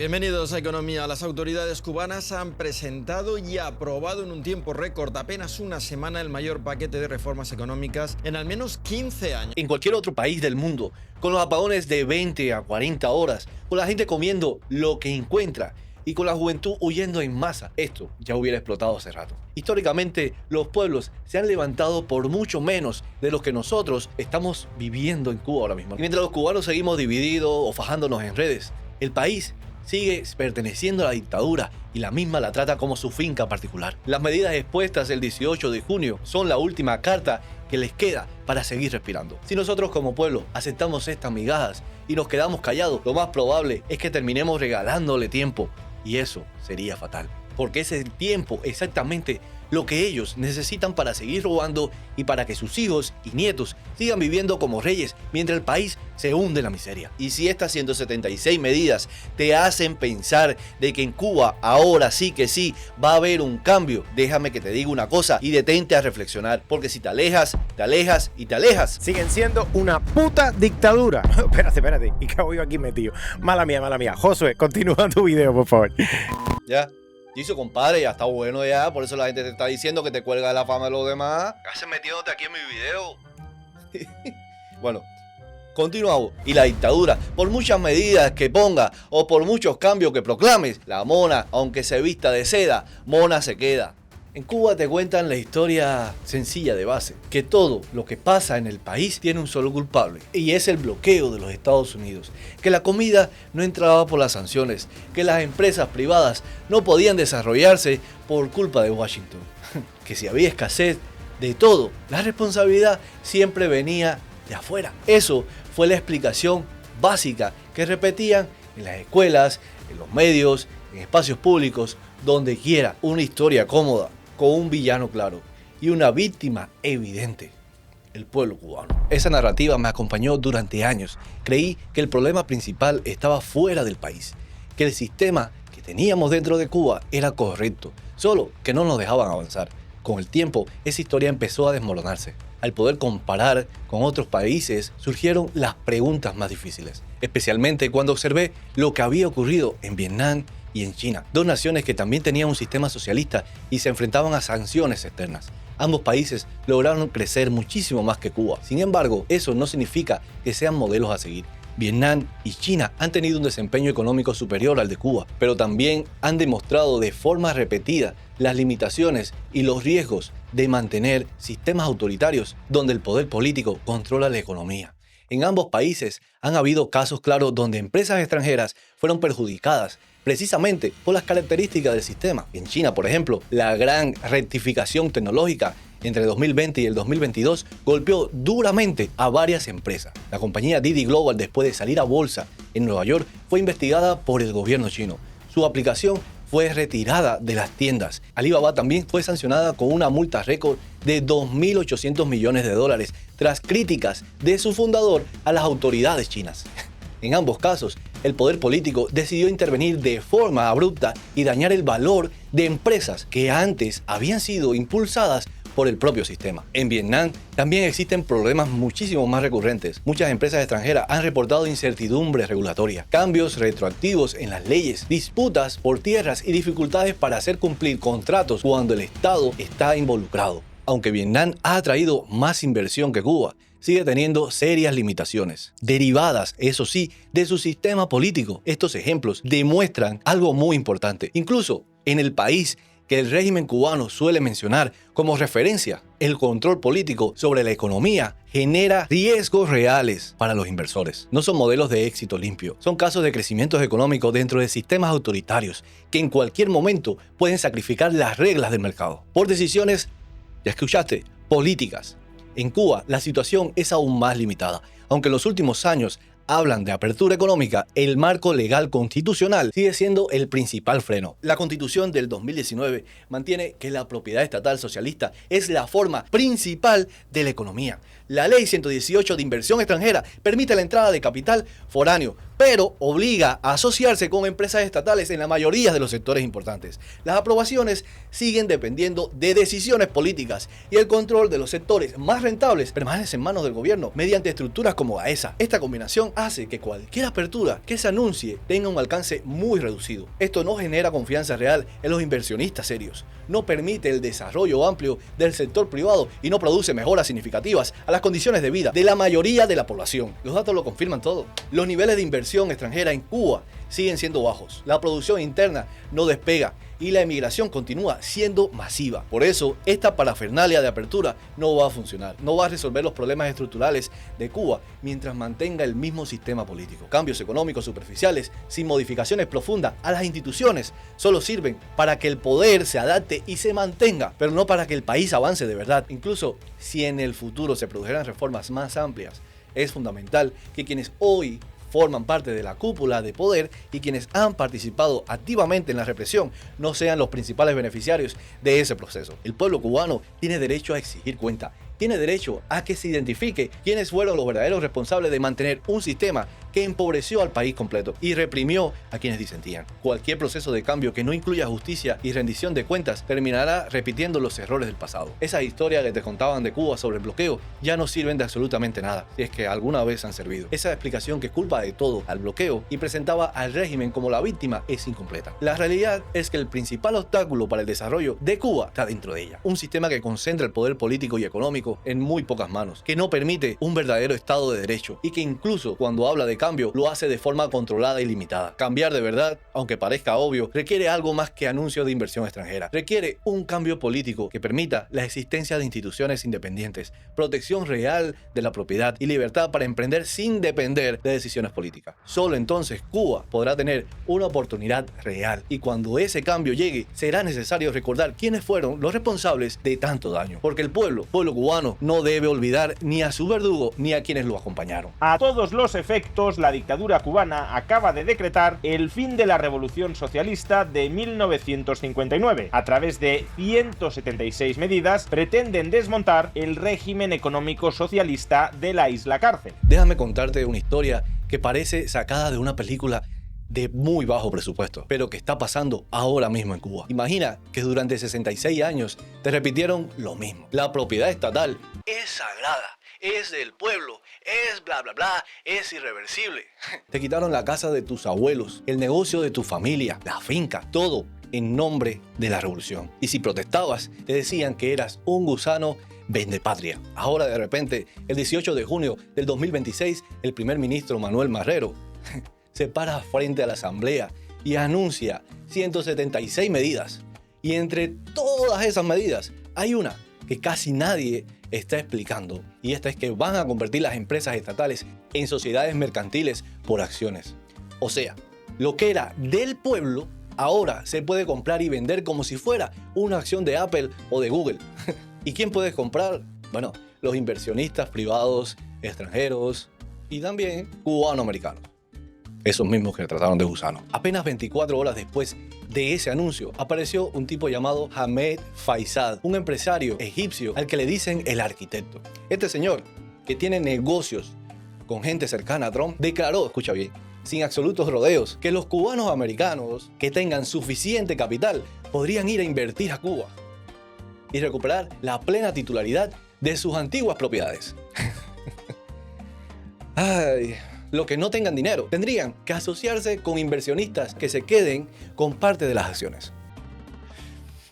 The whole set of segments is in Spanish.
Bienvenidos a Economía. Las autoridades cubanas han presentado y aprobado en un tiempo récord, apenas una semana, el mayor paquete de reformas económicas en al menos 15 años. En cualquier otro país del mundo, con los apagones de 20 a 40 horas, con la gente comiendo lo que encuentra y con la juventud huyendo en masa, esto ya hubiera explotado hace rato. Históricamente, los pueblos se han levantado por mucho menos de lo que nosotros estamos viviendo en Cuba ahora mismo. Y mientras los cubanos seguimos divididos o fajándonos en redes, el país sigue perteneciendo a la dictadura y la misma la trata como su finca particular. Las medidas expuestas el 18 de junio son la última carta que les queda para seguir respirando. Si nosotros como pueblo aceptamos estas migajas y nos quedamos callados, lo más probable es que terminemos regalándole tiempo, y eso sería fatal, porque ese tiempo exactamente lo que ellos necesitan para seguir robando y para que sus hijos y nietos sigan viviendo como reyes mientras el país se hunde en la miseria. Y si estas 176 medidas te hacen pensar de que en Cuba ahora sí que sí va a haber un cambio, déjame que te diga una cosa y detente a reflexionar, porque si te alejas, te alejas y te alejas, siguen siendo una puta dictadura. Espérate, ¿y qué hago yo aquí metido? Mala mía. Josué, continúa tu video, por favor. Ya. Dice, compadre, ya está bueno ya, por eso la gente te está diciendo que te cuelga de la fama de los demás. ¿Qué haces metiéndote aquí en mi video? Bueno, continuamos. Y la dictadura, por muchas medidas que ponga o por muchos cambios que proclames, la mona, aunque se vista de seda, mona se queda. En Cuba te cuentan la historia sencilla de base, que todo lo que pasa en el país tiene un solo culpable, y es el bloqueo de los Estados Unidos, que la comida no entraba por las sanciones, que las empresas privadas no podían desarrollarse por culpa de Washington, que si había escasez de todo, la responsabilidad siempre venía de afuera. Eso fue la explicación básica que repetían en las escuelas, en los medios, en espacios públicos, donde quiera. Una historia cómoda, con un villano claro y una víctima evidente: el pueblo cubano. Esa narrativa me acompañó durante años. Creí que el problema principal estaba fuera del país, que el sistema que teníamos dentro de Cuba era correcto, solo que no nos dejaban avanzar. Con el tiempo, esa historia empezó a desmoronarse. Al poder comparar con otros países, surgieron las preguntas más difíciles, especialmente cuando observé lo que había ocurrido en Vietnam y en China, dos naciones que también tenían un sistema socialista y se enfrentaban a sanciones externas. Ambos países lograron crecer muchísimo más que Cuba. Sin embargo, eso no significa que sean modelos a seguir. Vietnam y China han tenido un desempeño económico superior al de Cuba, pero también han demostrado de forma repetida las limitaciones y los riesgos de mantener sistemas autoritarios donde el poder político controla la economía. En ambos países han habido casos claros donde empresas extranjeras fueron perjudicadas precisamente por las características del sistema. En China, por ejemplo, la gran rectificación tecnológica entre 2020 y el 2022 golpeó duramente a varias empresas. La compañía Didi Global, después de salir a bolsa en Nueva York, fue investigada por el gobierno chino. Su aplicación fue retirada de las tiendas. Alibaba también fue sancionada con una multa récord de 2.800 millones de dólares tras críticas de su fundador a las autoridades chinas. En ambos casos, el poder político decidió intervenir de forma abrupta y dañar el valor de empresas que antes habían sido impulsadas por el propio sistema. En Vietnam también existen problemas muchísimo más recurrentes. Muchas empresas extranjeras han reportado incertidumbre regulatoria, cambios retroactivos en las leyes, disputas por tierras y dificultades para hacer cumplir contratos cuando el Estado está involucrado. Aunque Vietnam ha atraído más inversión que Cuba, sigue teniendo serias limitaciones, derivadas, eso sí, de su sistema político. Estos ejemplos demuestran algo muy importante. Incluso en el país que el régimen cubano suele mencionar como referencia, el control político sobre la economía genera riesgos reales para los inversores. No son modelos de éxito limpio, son casos de crecimientos económicos dentro de sistemas autoritarios que en cualquier momento pueden sacrificar las reglas del mercado por decisiones, ya escuchaste, políticas. En Cuba, la situación es aún más limitada. Aunque en los últimos años hablan de apertura económica, el marco legal constitucional sigue siendo el principal freno. La Constitución del 2019 mantiene que la propiedad estatal socialista es la forma principal de la economía. La Ley 118 de inversión extranjera permite la entrada de capital foráneo pero obliga a asociarse con empresas estatales en la mayoría de los sectores importantes. Las aprobaciones siguen dependiendo de decisiones políticas y el control de los sectores más rentables permanece en manos del gobierno mediante estructuras como AESA. Esta combinación hace que cualquier apertura que se anuncie tenga un alcance muy reducido. Esto no genera confianza real en los inversionistas serios, no permite el desarrollo amplio del sector privado y no produce mejoras significativas a las condiciones de vida de la mayoría de la población. Los datos lo confirman todo. Los niveles de inversión extranjera en Cuba siguen siendo bajos, la producción interna no despega y la emigración continúa siendo masiva. Por eso, esta parafernalia de apertura no va a funcionar, no va a resolver los problemas estructurales de Cuba mientras mantenga el mismo sistema político. Cambios económicos superficiales, sin modificaciones profundas a las instituciones, solo sirven para que el poder se adapte y se mantenga, pero no para que el país avance de verdad. Incluso si en el futuro se produjeran reformas más amplias, es fundamental que quienes hoy forman parte de la cúpula de poder y quienes han participado activamente en la represión no sean los principales beneficiarios de ese proceso. El pueblo cubano tiene derecho a exigir cuenta, tiene derecho a que se identifique quiénes fueron los verdaderos responsables de mantener un sistema que empobreció al país completo y reprimió a quienes disentían. Cualquier proceso de cambio que no incluya justicia y rendición de cuentas terminará repitiendo los errores del pasado. Esas historias que te contaban de Cuba sobre el bloqueo ya no sirven de absolutamente nada, si es que alguna vez han servido. Esa explicación que culpa de todo al bloqueo y presentaba al régimen como la víctima es incompleta. La realidad es que el principal obstáculo para el desarrollo de Cuba está dentro de ella. Un sistema que concentra el poder político y económico en muy pocas manos, que no permite un verdadero Estado de Derecho y que incluso cuando habla de cambio lo hace de forma controlada y limitada. Cambiar de verdad, aunque parezca obvio, requiere algo más que anuncios de inversión extranjera. Requiere un cambio político que permita la existencia de instituciones independientes, protección real de la propiedad y libertad para emprender sin depender de decisiones políticas. Solo entonces Cuba podrá tener una oportunidad real y cuando ese cambio llegue será necesario recordar quiénes fueron los responsables de tanto daño, porque el pueblo cubano no debe olvidar ni a su verdugo ni a quienes lo acompañaron. A todos los efectos, la dictadura cubana acaba de decretar el fin de la revolución socialista de 1959. A través de 176 medidas pretenden desmontar el régimen económico socialista de la isla cárcel. Déjame contarte una historia que parece sacada de una película de muy bajo presupuesto, pero que está pasando ahora mismo en Cuba. Imagina que durante 66 años te repitieron lo mismo. La propiedad estatal es sagrada, es del pueblo, es bla bla bla, es irreversible. Te quitaron la casa de tus abuelos, el negocio de tu familia, la finca, todo en nombre de la revolución. Y si protestabas, te decían que eras un gusano vendepatria. Ahora de repente, el 18 de junio del 2026, el primer ministro Manuel Marrero se para frente a la asamblea y anuncia 176 medidas. Y entre todas esas medidas hay una que casi nadie está explicando. Y esta es que van a convertir las empresas estatales en sociedades mercantiles por acciones. O sea, lo que era del pueblo ahora se puede comprar y vender como si fuera una acción de Apple o de Google. ¿Y quién puede comprar? Bueno, los inversionistas privados, extranjeros y también cubano-americanos. Esos mismos que trataron de gusano. Apenas 24 horas después de ese anuncio, apareció un tipo llamado Ahmed Faisal, un empresario egipcio al que le dicen el arquitecto. Este señor, que tiene negocios con gente cercana a Trump, declaró, escucha bien, sin absolutos rodeos, que los cubanos americanos que tengan suficiente capital podrían ir a invertir a Cuba y recuperar la plena titularidad de sus antiguas propiedades. Ay... Los que no tengan dinero tendrían que asociarse con inversionistas que se queden con parte de las acciones.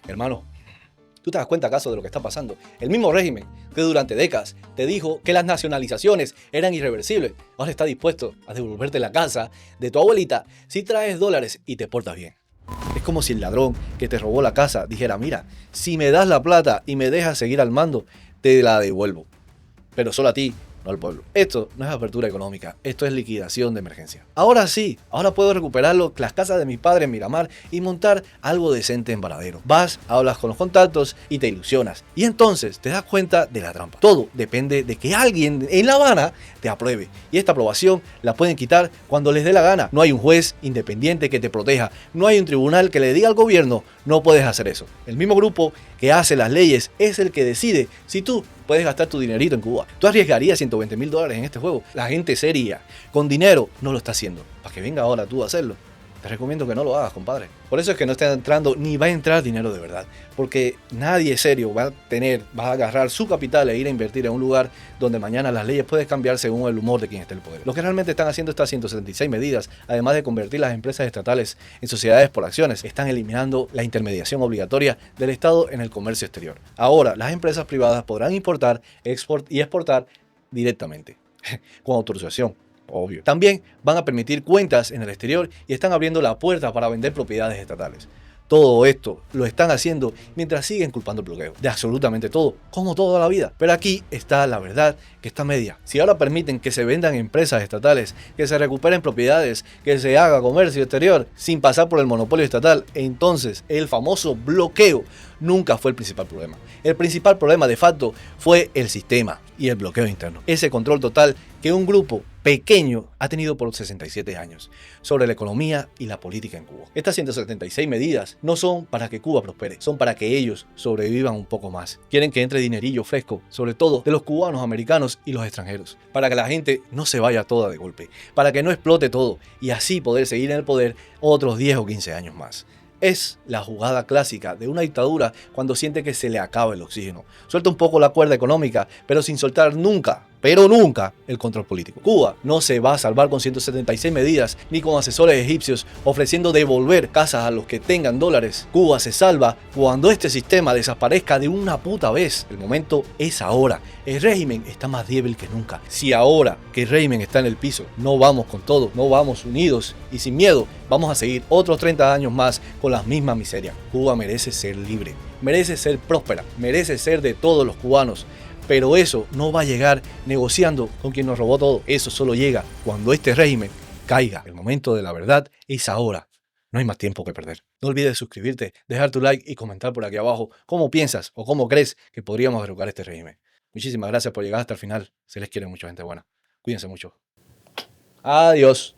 Hermano, ¿tú te das cuenta acaso de lo que está pasando? El mismo régimen que durante décadas te dijo que las nacionalizaciones eran irreversibles, ahora está dispuesto a devolverte la casa de tu abuelita si traes dólares y te portas bien. Es como si el ladrón que te robó la casa dijera, mira, si me das la plata y me dejas seguir al mando, te la devuelvo. Pero solo a ti, no al pueblo. Esto no es apertura económica, esto es liquidación de emergencia. Ahora sí, ahora puedo recuperar las casas de mis padres en Miramar y montar algo decente en Varadero. Vas, hablas con los contactos y te ilusionas. Y entonces te das cuenta de la trampa. Todo depende de que alguien en La Habana te apruebe. Y esta aprobación la pueden quitar cuando les dé la gana. No hay un juez independiente que te proteja. No hay un tribunal que le diga al gobierno, no puedes hacer eso. El mismo grupo que que hace las leyes es el que decide si tú puedes gastar tu dinerito en Cuba. ¿Tú arriesgarías $120.000 en este juego? La gente seria, con dinero, no lo está haciendo. Para que venga ahora tú a hacerlo, te recomiendo que no lo hagas, compadre. Por eso es que no está entrando ni va a entrar dinero de verdad. Porque nadie serio va a agarrar su capital e ir a invertir en un lugar donde mañana las leyes pueden cambiar según el humor de quien esté en el poder. Lo que realmente están haciendo estas 176 medidas, además de convertir las empresas estatales en sociedades por acciones, están eliminando la intermediación obligatoria del Estado en el comercio exterior. Ahora, las empresas privadas podrán importar, exportar directamente, con autorización. Obvio. También van a permitir cuentas en el exterior y están abriendo la puerta para vender propiedades estatales. Todo esto lo están haciendo mientras siguen culpando el bloqueo de absolutamente todo, como toda la vida. Pero aquí está la verdad, que está media. Si ahora permiten que se vendan empresas estatales, que se recuperen propiedades, que se haga comercio exterior sin pasar por el monopolio estatal, entonces el famoso bloqueo nunca fue el principal problema. El principal problema de facto fue el sistema y el bloqueo interno. Ese control total que un grupo pequeño ha tenido por 67 años sobre la economía y la política en Cuba. Estas 176 medidas no son para que Cuba prospere, son para que ellos sobrevivan un poco más. Quieren que entre dinerillo fresco, sobre todo de los cubanos, americanos y los extranjeros, para que la gente no se vaya toda de golpe, para que no explote todo y así poder seguir en el poder otros 10 o 15 años más. Es la jugada clásica de una dictadura cuando siente que se le acaba el oxígeno. Suelta un poco la cuerda económica, pero sin soltar nunca, pero nunca, el control político. Cuba no se va a salvar con 176 medidas ni con asesores egipcios ofreciendo devolver casas a los que tengan dólares. Cuba se salva cuando este sistema desaparezca de una puta vez. El momento es ahora. El régimen está más débil que nunca. Si ahora que el régimen está en el piso, no vamos con todo, no vamos unidos y sin miedo, vamos a seguir otros 30 años más con las mismas miserias. Cuba merece ser libre, merece ser próspera, merece ser de todos los cubanos. Pero eso no va a llegar negociando con quien nos robó todo. Eso solo llega cuando este régimen caiga. El momento de la verdad es ahora. No hay más tiempo que perder. No olvides suscribirte, dejar tu like y comentar por aquí abajo cómo piensas o cómo crees que podríamos derrocar este régimen. Muchísimas gracias por llegar hasta el final. Se les quiere mucho, gente buena. Cuídense mucho. Adiós.